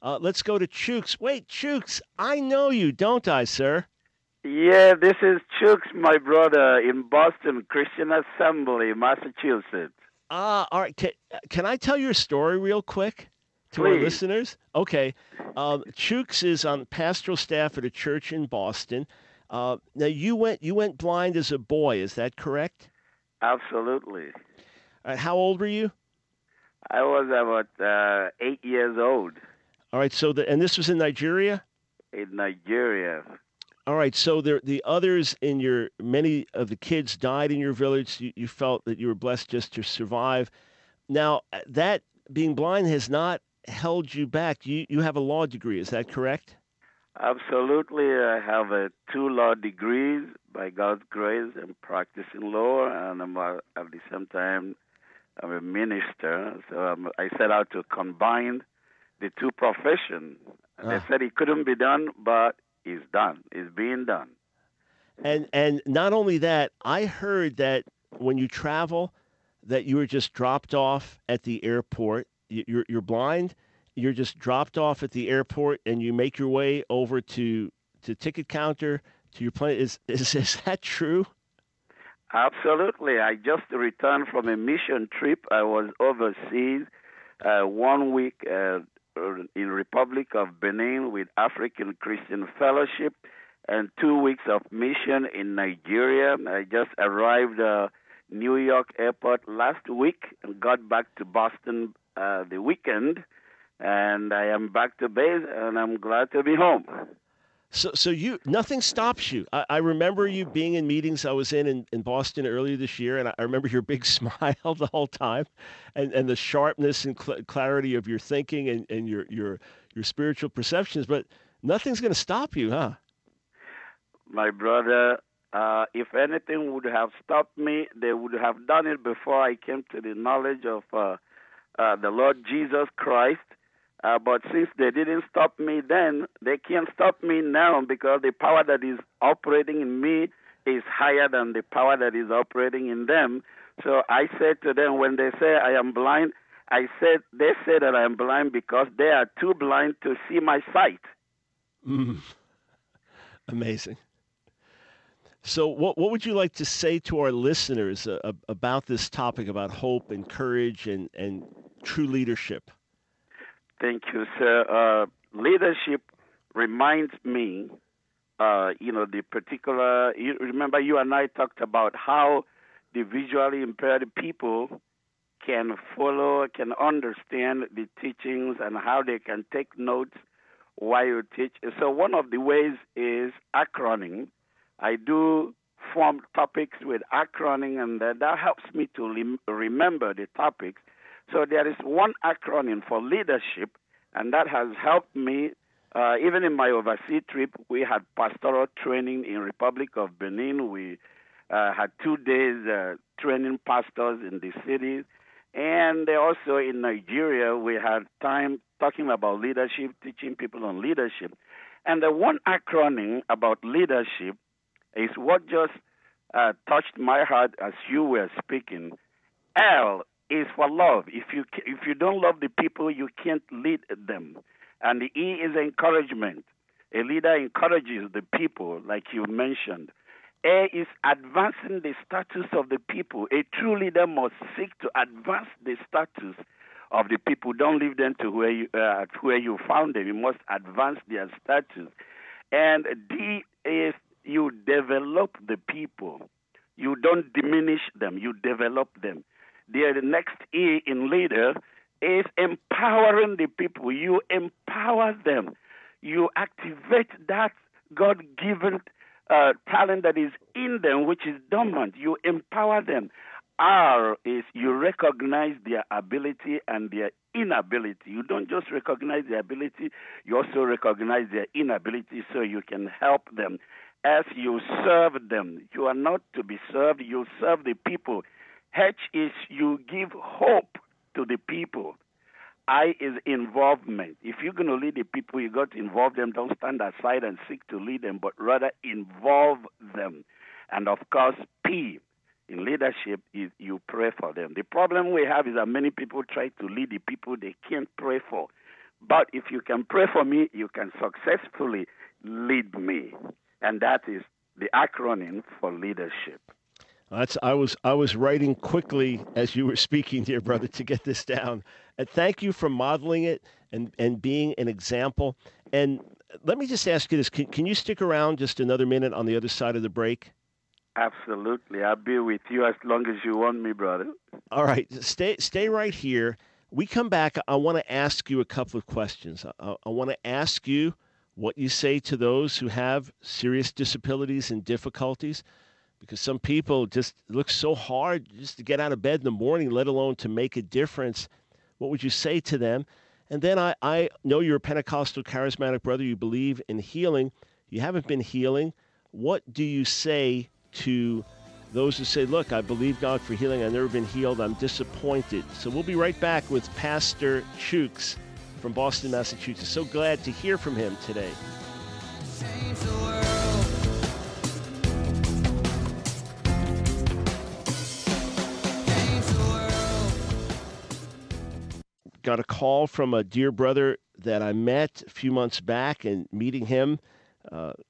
Let's go to Chooks. Wait, Chooks, I know you, don't I, sir? Yeah, this is Chooks, my brother, in Boston Christian Assembly, Massachusetts. All right. Can I tell your story real quick to our Please. listeners? Okay. Chooks is on pastoral staff at a church in Boston. Now you went blind as a boy. Is that correct? Absolutely. All right, how old were you? I was about 8 years old All right. And this was in Nigeria. in Nigeria. All right. So the others in your many of the kids died in your village. You felt that you were blessed just to survive. Now that being blind has not held you back. You have a law degree. Is that correct? Absolutely. I have two law degrees by God's grace and practicing law, and at the same time, I'm a minister. So I set out to combine the two professions. They Ah. said it couldn't be done, but it's done. It's being done. And not only that, I heard that when you travel, that you were just dropped off at the airport. You're blind. You're just dropped off at the airport, and you make your way over to ticket counter to your plane. Is that true? Absolutely. I just returned from a mission trip. I was overseas 1 week in Republic of Benin with African Christian Fellowship and 2 weeks of mission in Nigeria. I just arrived New York airport last week and got back to Boston the weekend. And I am back to base and I'm glad to be home. So you nothing stops you. I remember you being in meetings I was in Boston earlier this year, and I remember your big smile the whole time, and the sharpness and clarity of your thinking and your spiritual perceptions. But nothing's going to stop you, huh? My brother, if anything would have stopped me, they would have done it before I came to the knowledge of the Lord Jesus Christ. But since they didn't stop me then, they can't stop me now because the power that is operating in me is higher than the power that is operating in them. So I said to them, when they say I am blind, they say that I am blind because they are too blind to see my sight. Mm, amazing. So, what would you like to say to our listeners about this topic about hope and courage and true leadership? Thank you, sir. Leadership reminds me, the particular. You remember, you and I talked about how the visually impaired people can follow, can understand the teachings, and how they can take notes while you teach. So one of the ways is acronym. I do form topics with acronym, and that helps me to remember the topics. So there is one acronym for leadership, and that has helped me. Even in my overseas trip, we had pastoral training in Republic of Benin. We had 2 days training pastors in the cities. And also in Nigeria, we had time talking about leadership, teaching people on leadership. And the one acronym about leadership is what just touched my heart as you were speaking. L is for love. If you don't love the people, you can't lead them. And the E is encouragement. A leader encourages the people, like you mentioned. A is advancing the status of the people. A true leader must seek to advance the status of the people. Don't leave them to where you found them. You must advance their status. And D is you develop the people. You don't diminish them. You develop them. The next E in leader is empowering the people. You empower them. You activate that God-given talent that is in them, which is dormant. You empower them. R is you recognize their ability and their inability. You don't just recognize their ability, you also recognize their inability so you can help them. As you serve them, you are not to be served, you serve the people. H is you give hope to the people. I is involvement. If you're going to lead the people, you got to involve them. Don't stand aside and seek to lead them, but rather involve them. And of course, P in leadership is you pray for them. The problem we have is that many people try to lead the people they can't pray for. But if you can pray for me, you can successfully lead me. And that is the acronym for leadership. I was writing quickly as you were speaking, dear brother, to get this down. And thank you for modeling it and being an example. And let me just ask you this: can you stick around just another minute on the other side of the break? Absolutely. I'll be with you as long as you want me, brother. All right, stay right here. We come back. I want to ask you a couple of questions. I want to ask you what you say to those who have serious disabilities and difficulties, because some people just look so hard just to get out of bed in the morning, let alone to make a difference. What would you say to them? And then I know you're a Pentecostal charismatic brother. You believe in healing. You haven't been healing. What do you say to those who say, look, I believe God for healing. I've never been healed. I'm disappointed. So we'll be right back with Pastor Chuk from Boston, Massachusetts. So glad to hear from him today. Change the world. Change the world. Got a call from a dear brother that I met a few months back, and meeting him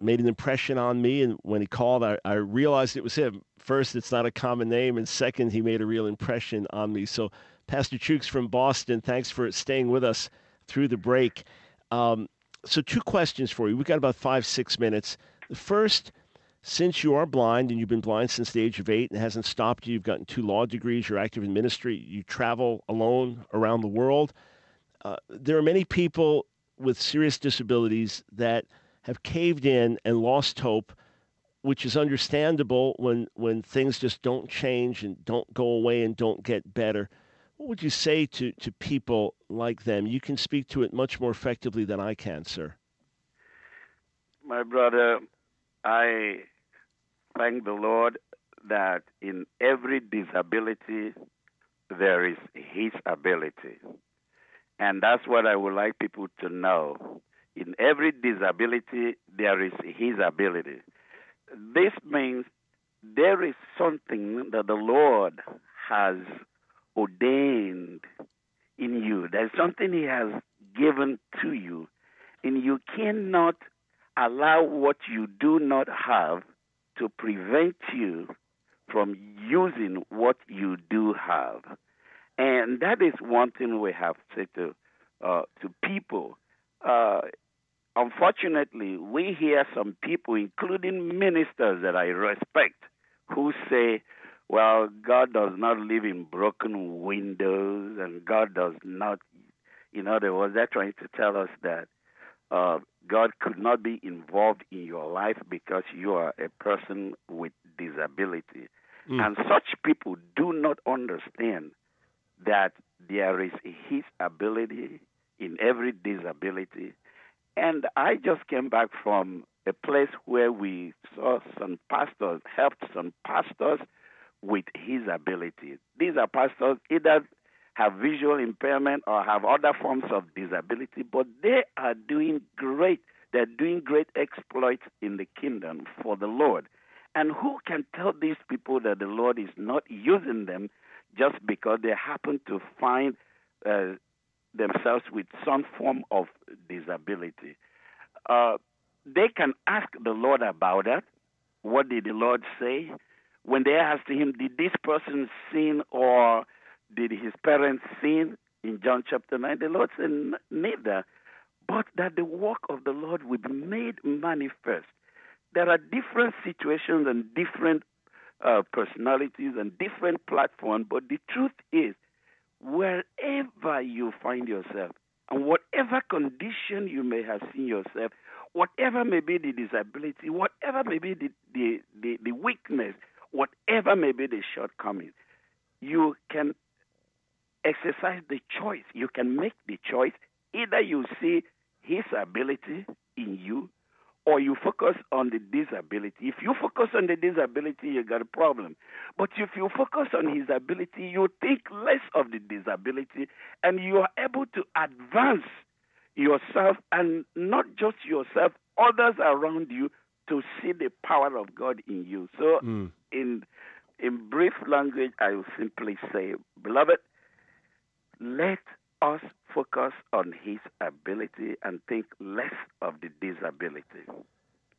made an impression on me. And when he called, I realized it was him. First, it's not a common name, and second, he made a real impression on me. So, Pastor Chuk from Boston, thanks for staying with us through the break. So 2 questions for you. We've got about 5-6 minutes. The first, since you are blind, and you've been blind since the age of 8, and it hasn't stopped you, you've gotten 2 law degrees, you're active in ministry, you travel alone around the world. There are many people with serious disabilities that have caved in and lost hope, which is understandable when things just don't change and don't go away and don't get better. What would you say to people like them? You can speak to it much more effectively than I can, sir. My brother, I thank the Lord that in every disability, there is His ability. And that's what I would like people to know. In every disability, there is His ability. This means there is something that the Lord has ordained in you. There's something He has given to you. And you cannot allow what you do not have to prevent you from using what you do have. And that is one thing we have to say to people. Unfortunately, we hear some people, including ministers that I respect, who say, well, God does not live in broken windows, and God does not, in other words, they're trying to tell us that God could not be involved in your life because you are a person with disability. And such people do not understand that there is His ability in every disability. And I just came back from a place where we saw some pastors, helped some pastors with His ability. These are pastors either have visual impairment or have other forms of disability, but they are doing great. They're doing great exploits in the kingdom for the Lord. And who can tell these people that the Lord is not using them just because they happen to find themselves with some form of disability? They can ask the Lord about that. What did the Lord say? When they asked Him, did this person sin or did his parents sin? In John chapter 9, the Lord said, neither, but that the work of the Lord will be made manifest. There are different situations and different personalities and different platforms, but the truth is, wherever you find yourself, and whatever condition you may have seen yourself, whatever may be the disability, whatever may be the weakness, whatever may be the shortcoming, you can exercise the choice. You can make the choice. Either you see His ability in you, or you focus on the disability. If you focus on the disability, you got a problem. But if you focus on His ability, you think less of the disability, and you are able to advance yourself, and not just yourself, others around you, to see the power of God in you. So in brief language, I will simply say, beloved, let us focus on his ability and think less of the disability.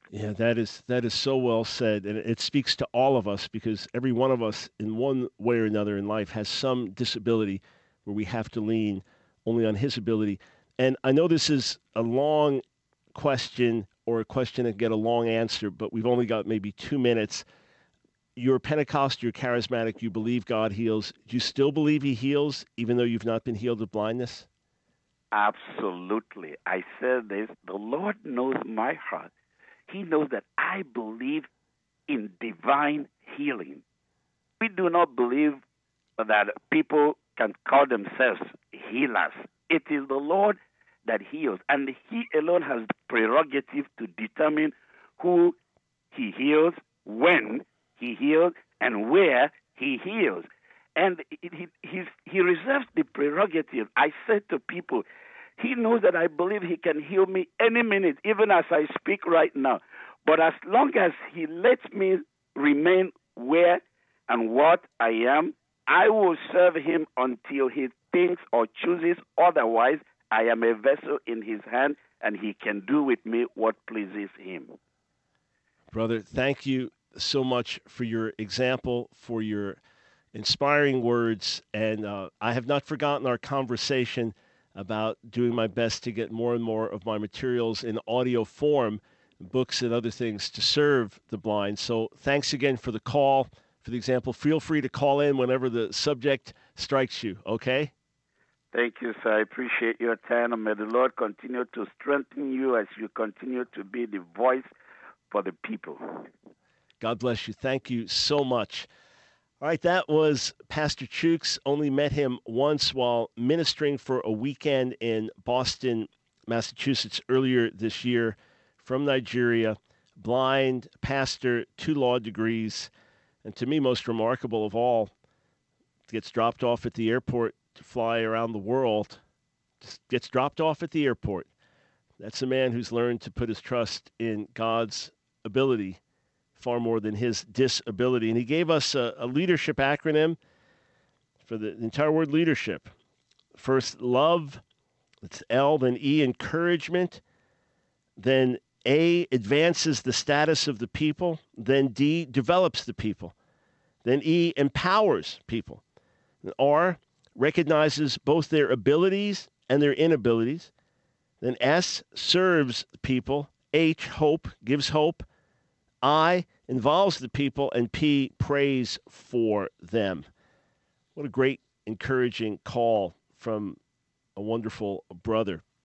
Yeah, that is so well said, and it speaks to all of us because every one of us, in one way or another in life, has some disability where we have to lean only on His ability. And I know this is a long question or a question that can get a long answer, but we've only got maybe 2 minutes. You're Pentecost, you're charismatic, you believe God heals. Do you still believe He heals, even though you've not been healed of blindness? Absolutely. I said this. The Lord knows my heart. He knows that I believe in divine healing. We do not believe that people can call themselves healers. It is the Lord that heals, and He alone has the prerogative to determine who He heals, when He heals, and where He heals. And he reserves the prerogative. I said to people, He knows that I believe He can heal me any minute, even as I speak right now. But as long as He lets me remain where and what I am, I will serve Him until He thinks or chooses otherwise. I am a vessel in His hand, and He can do with me what pleases Him. Brother, thank you so much for your example, for your inspiring words, and I have not forgotten our conversation about doing my best to get more and more of my materials in audio form, books and other things to serve the blind. So thanks again for the call, for the example. Feel free to call in whenever the subject strikes you, okay? Thank you, sir. I appreciate your time, and may the Lord continue to strengthen you as you continue to be the voice for the people. God bless you. Thank you so much. All right, that was Pastor Chuk's. Only met him once while ministering for a weekend in Boston, Massachusetts earlier this year. From Nigeria, blind, pastor, 2 law degrees, and to me, most remarkable of all, gets dropped off at the airport to fly around the world. Just gets dropped off at the airport. That's a man who's learned to put his trust in God's ability far more than his disability. And he gave us a leadership acronym for the entire word leadership. First, love. It's L, then E, encouragement. Then A, advances the status of the people. Then D, develops the people. Then E, empowers people. And R, recognizes both their abilities and their inabilities. Then S, serves people. H, hope, gives hope. I, involves the people. And P, prays for them. What a great, encouraging call from a wonderful brother.